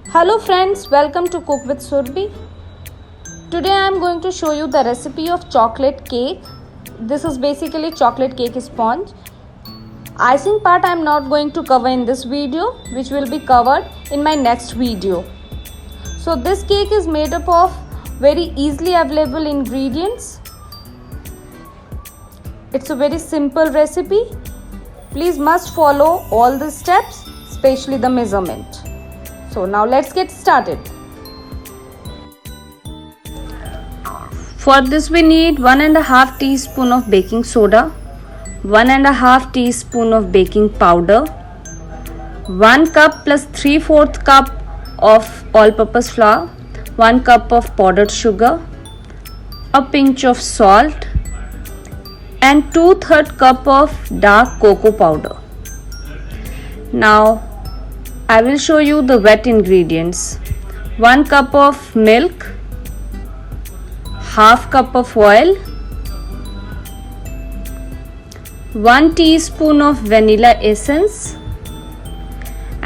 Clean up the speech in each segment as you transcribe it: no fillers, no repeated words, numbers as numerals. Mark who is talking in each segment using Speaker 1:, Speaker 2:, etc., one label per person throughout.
Speaker 1: Hello friends, welcome to Cook with Surbhi. Today I am going to show you the recipe of chocolate cake. This is basically chocolate cake sponge. Icing part I am not going to cover in this video, which will be covered in my next video. So this cake is made up of very easily available ingredients. It's a very simple recipe. Please must follow all the steps, especially the measurement. So now let's get started. For this we need 1.5 teaspoon of baking soda, 1.5 teaspoon of baking powder, 1 cup plus 3/4 cup of all-purpose flour, 1 cup of powdered sugar, a pinch of salt and 2/3 cup of dark cocoa powder. Now I will show you the wet ingredients. 1 cup of milk, half cup of oil, 1 teaspoon of vanilla essence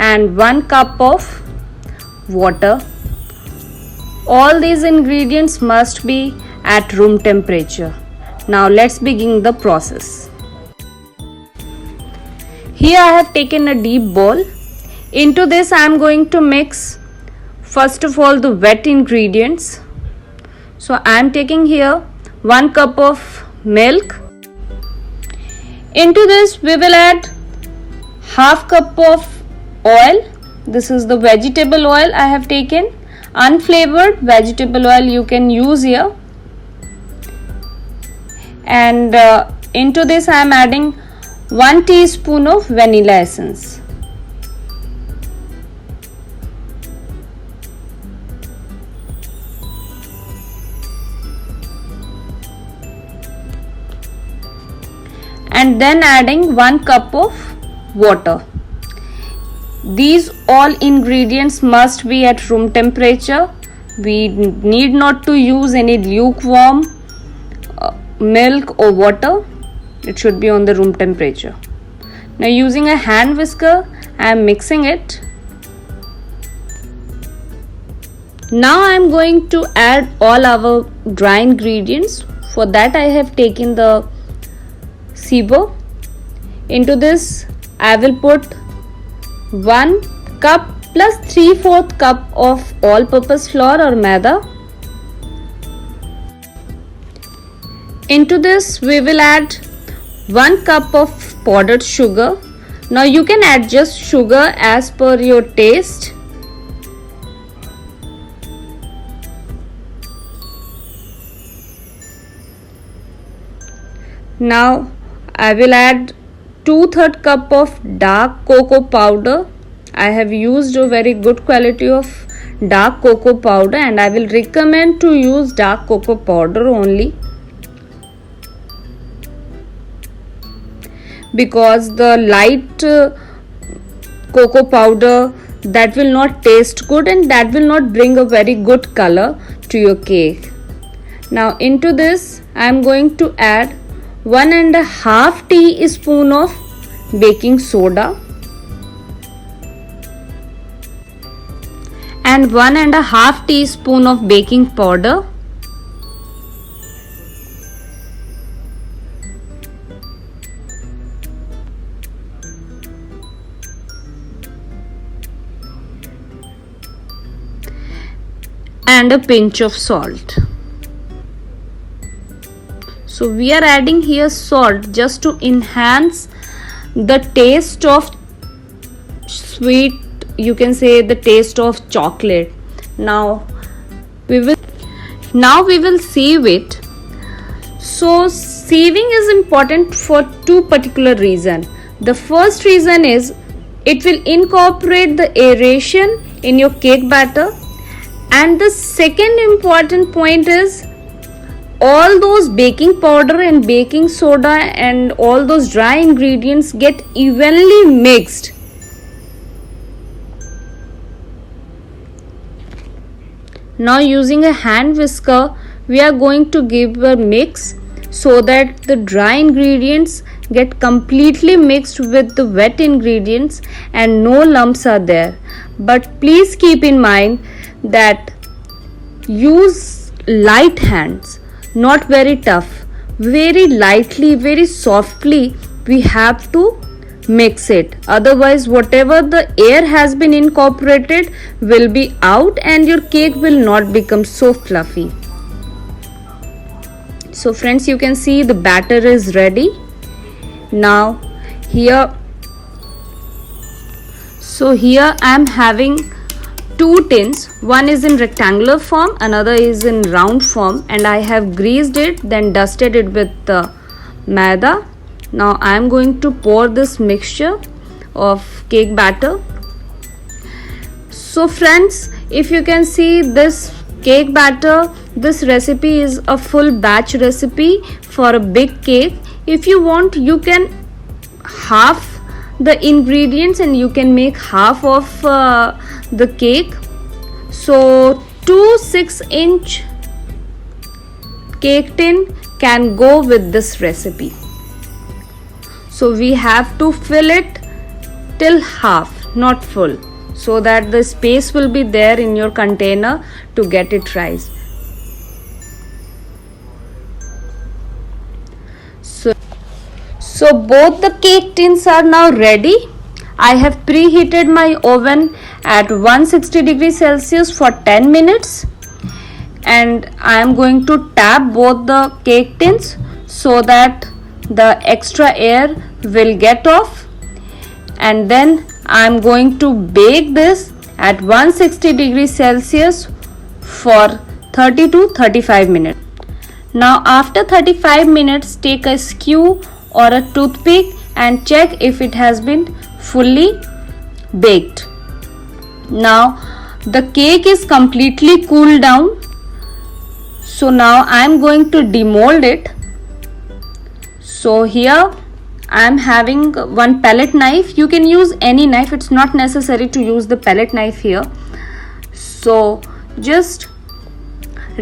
Speaker 1: and 1 cup of water. All these ingredients must be at room temperature. Now let's begin the process. Here I have taken a deep bowl. Into this I am going to mix first of all the wet ingredients. So I am taking here 1 cup of milk. Into this we will add half cup of oil. This is the vegetable oil I have taken. Unflavored vegetable oil you can use here. And into this I am adding 1 teaspoon of vanilla essence. And then adding 1 cup of water. These all ingredients must be at room temperature. We need not to use any lukewarm milk or water. It should be on the room temperature. Now using a hand whisker I am mixing it. Now I am going to add all our dry ingredients. For that I have taken the sieve. Into this I will put 1 cup plus 3/4 cup of all-purpose flour or maida. Into this we will add 1 cup of powdered sugar. Now you can adjust sugar as per your taste. Now I will add 2/3 cup of dark cocoa powder. I have used a very good quality of dark cocoa powder and I will recommend to use dark cocoa powder only, because the light cocoa powder, that will not taste good and that will not bring a very good color to your cake. Now into this I am going to add 1.5 teaspoon of baking soda and 1.5 teaspoon of baking powder. And a pinch of salt. So we are adding here salt just to enhance the taste of sweet, you can say the taste of chocolate. Now we will sieve it. So sieving is important for two particular reasons. The first reason is it will incorporate the aeration in your cake batter, and the second important point is all those baking powder and baking soda and all those dry ingredients get evenly mixed. Now using a hand whisker we are going to give a mix so that the dry ingredients get completely mixed with the wet ingredients and no lumps are there. but please keep in mind that use light hands, not very tough, very lightly, very softly we have to mix it, otherwise whatever the air has been incorporated will be out and your cake will not become so fluffy. So friends, you can see the batter is ready. Now here I am having two tins. One is in rectangular form, another is in round form, and I have greased it, then dusted it with maida. Now I am going to pour this mixture of cake batter. So friends, if you can see this cake batter, this recipe is a full batch recipe for a big cake. If you want, you can half the ingredients and you can make half of the cake. So 2 6-inch cake tin can go with this recipe. So we have to fill it till half, not full, so that the space will be there in your container to get it rise. So both the cake tins are now ready. I have preheated my oven at 160 degrees Celsius for 10 minutes, and I am going to tap both the cake tins so that the extra air will get off, and then I am going to bake this at 160 degrees Celsius for 30 to 35 minutes. Now after 35 minutes, take a skew or a toothpick and check if it has been fully baked. Now the cake is completely cooled down. So now I am going to demold it. So here I am having one pellet knife. You can use any knife, it's not necessary to use the pellet knife here. So just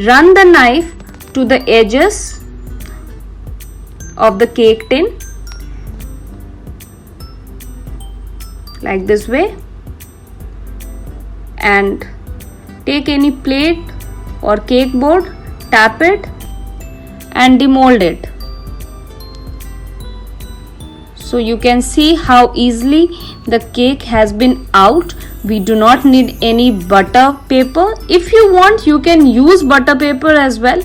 Speaker 1: run the knife to the edges of the cake tin like this way, and take any plate or cake board, tap it and demold it. So you can see how easily the cake has been out. We do not need any butter paper. If you want, you can use butter paper as well.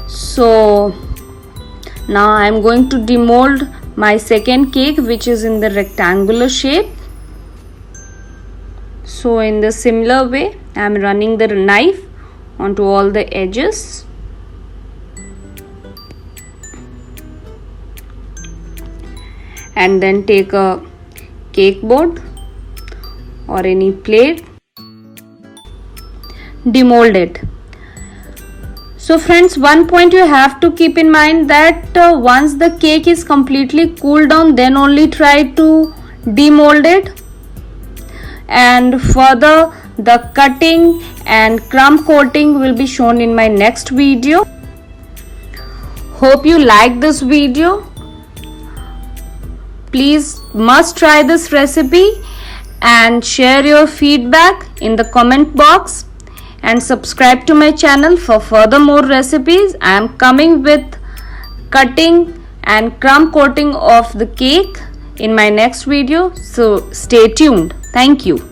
Speaker 1: So now I am going to demold my second cake, which is in the rectangular shape. So in the similar way, I am running the knife onto all the edges. And then take a cake board or any plate, demold it. So friends, one point you have to keep in mind that once the cake is completely cooled down, then only try to demold it. And further, the cutting and crumb coating will be shown in my next video. Hope you like this video. Please must try this recipe and share your feedback in the comment box, and subscribe to my channel for further more recipes. I am coming with cutting and crumb coating of the cake in my next video, so stay tuned. Thank you.